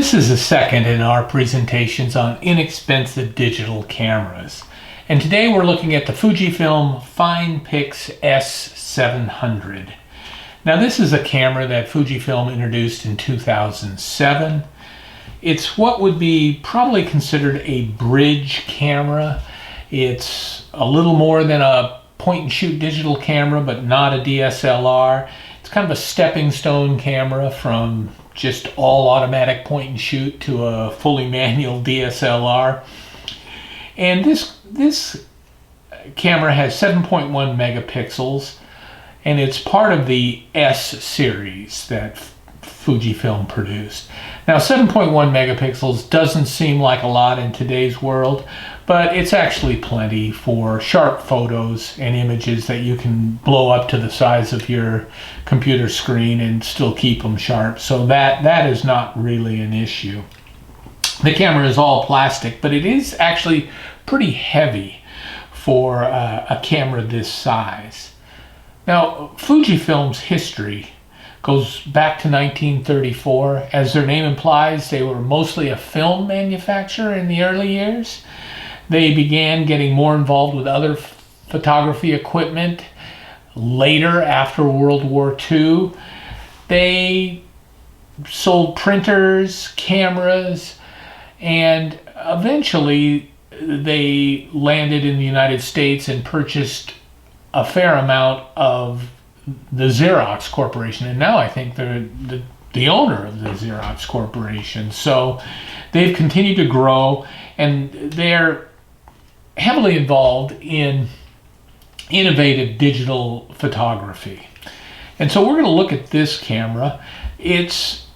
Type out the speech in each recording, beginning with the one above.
This is the second in our presentations on inexpensive digital cameras. And today we're looking at the Fujifilm FinePix S700. Now this is a camera that Fujifilm introduced in 2007. It's what would be probably considered a bridge camera. It's a little more than a point-and-shoot digital camera, but not a DSLR. It's kind of a stepping stone camera from just all automatic point and shoot to a fully manual DSLR. And this camera has 7.1 megapixels, and it's part of the S series that Fujifilm produced. Now 7.1 megapixels doesn't seem like a lot in today's world, but it's actually plenty for sharp photos and images that you can blow up to the size of your computer screen and still keep them sharp. So that is not really an issue. The camera is all plastic, but it is actually pretty heavy for a camera this size. Now, Fujifilm's history goes back to 1934. As their name implies, they were mostly a film manufacturer in the early years. They began getting more involved with other photography equipment later, after World War II. They sold printers, cameras, and eventually they landed in the United States and purchased a fair amount of the Xerox Corporation, and now I think they're the owner of the Xerox Corporation. So they've continued to grow, and they're heavily involved in innovative digital photography. And so we're going to look at this camera. It's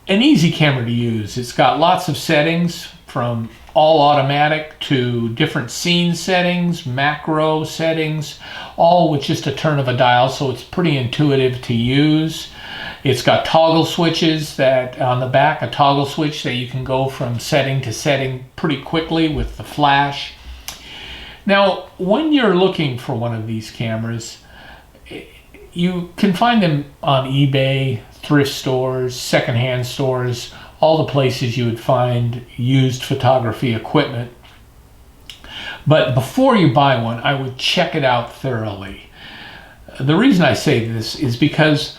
an easy camera to use. It's got lots of settings, from all automatic to different scene settings, macro settings, all with just a turn of a dial, so it's pretty intuitive to use. It's got toggle switches that on the back, a toggle switch that you can go from setting to setting pretty quickly with the flash. Now, when you're looking for one of these cameras, you can find them on eBay, thrift stores, secondhand stores, all the places you would find used photography equipment. But before you buy one, I would check it out thoroughly. The reason I say this is because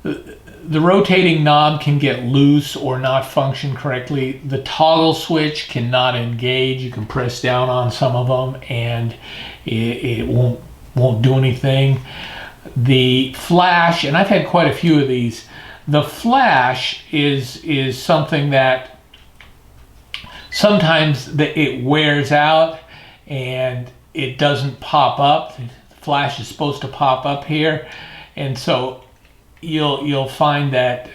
the rotating knob can get loose or not function correctly. The toggle switch cannot engage. You can press down on some of them and it won't do anything. The flash, and I've had quite a few of these, the flash is something that sometimes it wears out and it doesn't pop up. The flash is supposed to pop up here, and so you'll find that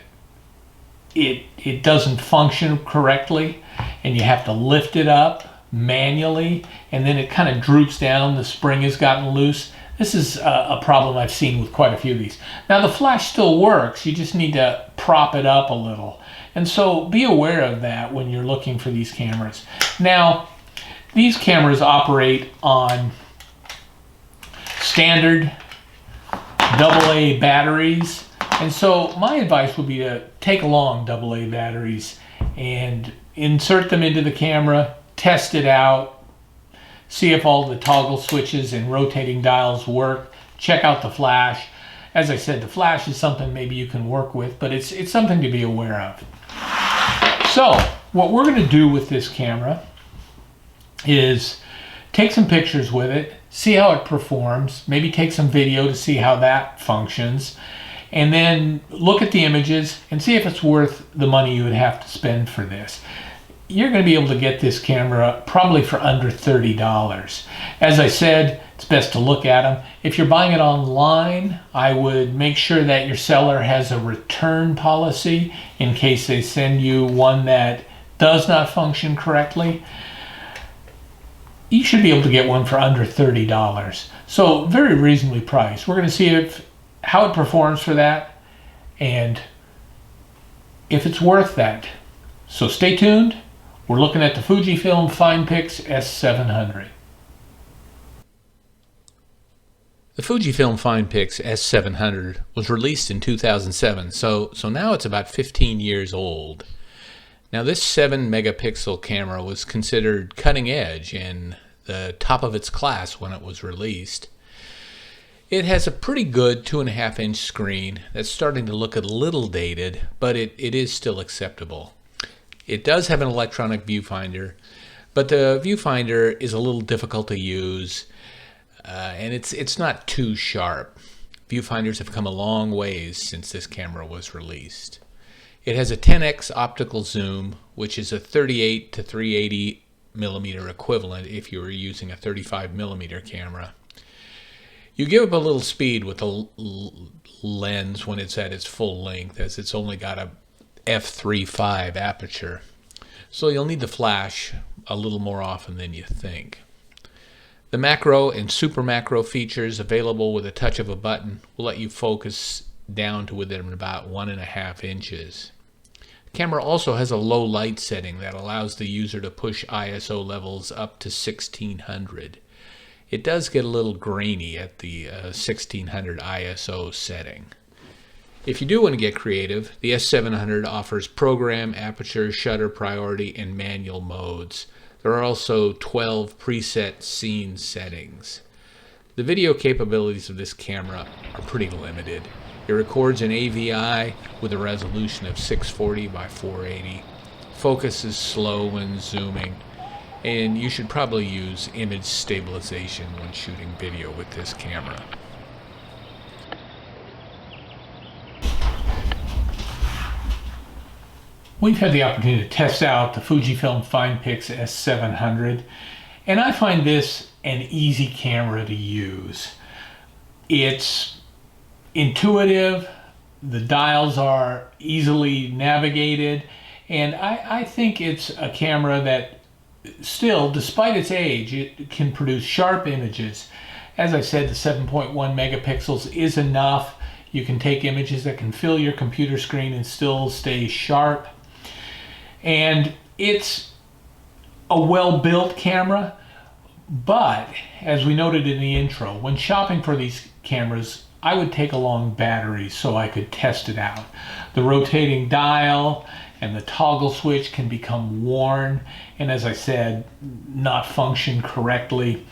it doesn't function correctly, and you have to lift it up manually, and then it kind of droops down. The spring has gotten loose. This is a problem I've seen with quite a few of these. Now the flash still works, you just need to prop it up a little. And so be aware of that when you're looking for these cameras. Now, these cameras operate on standard AA batteries. And so my advice would be to take along AA batteries and insert them into the camera, test it out, see if all the toggle switches and rotating dials work. Check out the flash. As I said, the flash is something maybe you can work with, but it's something to be aware of. So what we're going to do with this camera is take some pictures with it, see how it performs, maybe take some video to see how that functions, and then look at the images and see if it's worth the money you would have to spend for this. You're going to be able to get this camera probably for under $30. As I said, it's best to look at them. If you're buying it online, I would make sure that your seller has a return policy in case they send you one that does not function correctly. You should be able to get one for under $30. So very reasonably priced. We're going to see how it performs for that and if it's worth that. So stay tuned. We're looking at the Fujifilm FinePix S700. The Fujifilm FinePix S700 was released in 2007, so now it's about 15 years old. Now this 7 megapixel camera was considered cutting edge and the top of its class when it was released. It has a pretty good 2.5-inch screen that's starting to look a little dated, but it is still acceptable. It does have an electronic viewfinder, but the viewfinder is a little difficult to use, and it's not too sharp. Viewfinders have come a long ways since this camera was released. It has a 10x optical zoom, which is a 38 to 380 millimeter equivalent if you were using a 35 millimeter camera. You give up a little speed with the lens when it's at its full length, as it's only got a f3.5 aperture. So you'll need the flash a little more often than you think. The macro and super macro features available with a touch of a button will let you focus down to within about 1.5 inches. The camera also has a low light setting that allows the user to push ISO levels up to 1600. It does get a little grainy at the 1600 ISO setting. If you do want to get creative, the S700 offers program, aperture, shutter priority, and manual modes. There are also 12 preset scene settings. The video capabilities of this camera are pretty limited. It records in AVI with a resolution of 640 by 480. Focus is slow when zooming, and you should probably use image stabilization when shooting video with this camera. We've had the opportunity to test out the Fujifilm FinePix S700, and I find this an easy camera to use. It's intuitive, the dials are easily navigated, and I think it's a camera that still, despite its age, it can produce sharp images. As I said, the 7.1 megapixels is enough. You can take images that can fill your computer screen and still stay sharp. And it's a well-built camera, but as we noted in the intro, when shopping for these cameras, I would take along batteries so I could test it out. The rotating dial and the toggle switch can become worn and, as I said, not function correctly.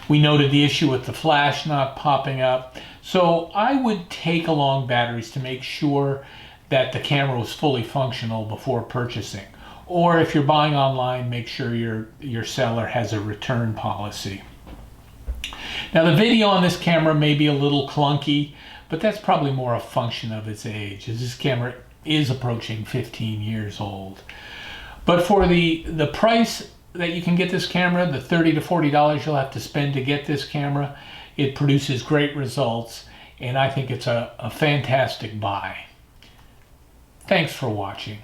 We noted the issue with the flash not popping up, so I would take along batteries to make sure that the camera was fully functional before purchasing. Or if you're buying online, make sure your seller has a return policy. Now the video on this camera may be a little clunky, but that's probably more a function of its age, as this camera is approaching 15 years old. But for the price that you can get this camera, the $30 to $40 you'll have to spend to get this camera, it produces great results, and I think it's a fantastic buy. Thanks for watching.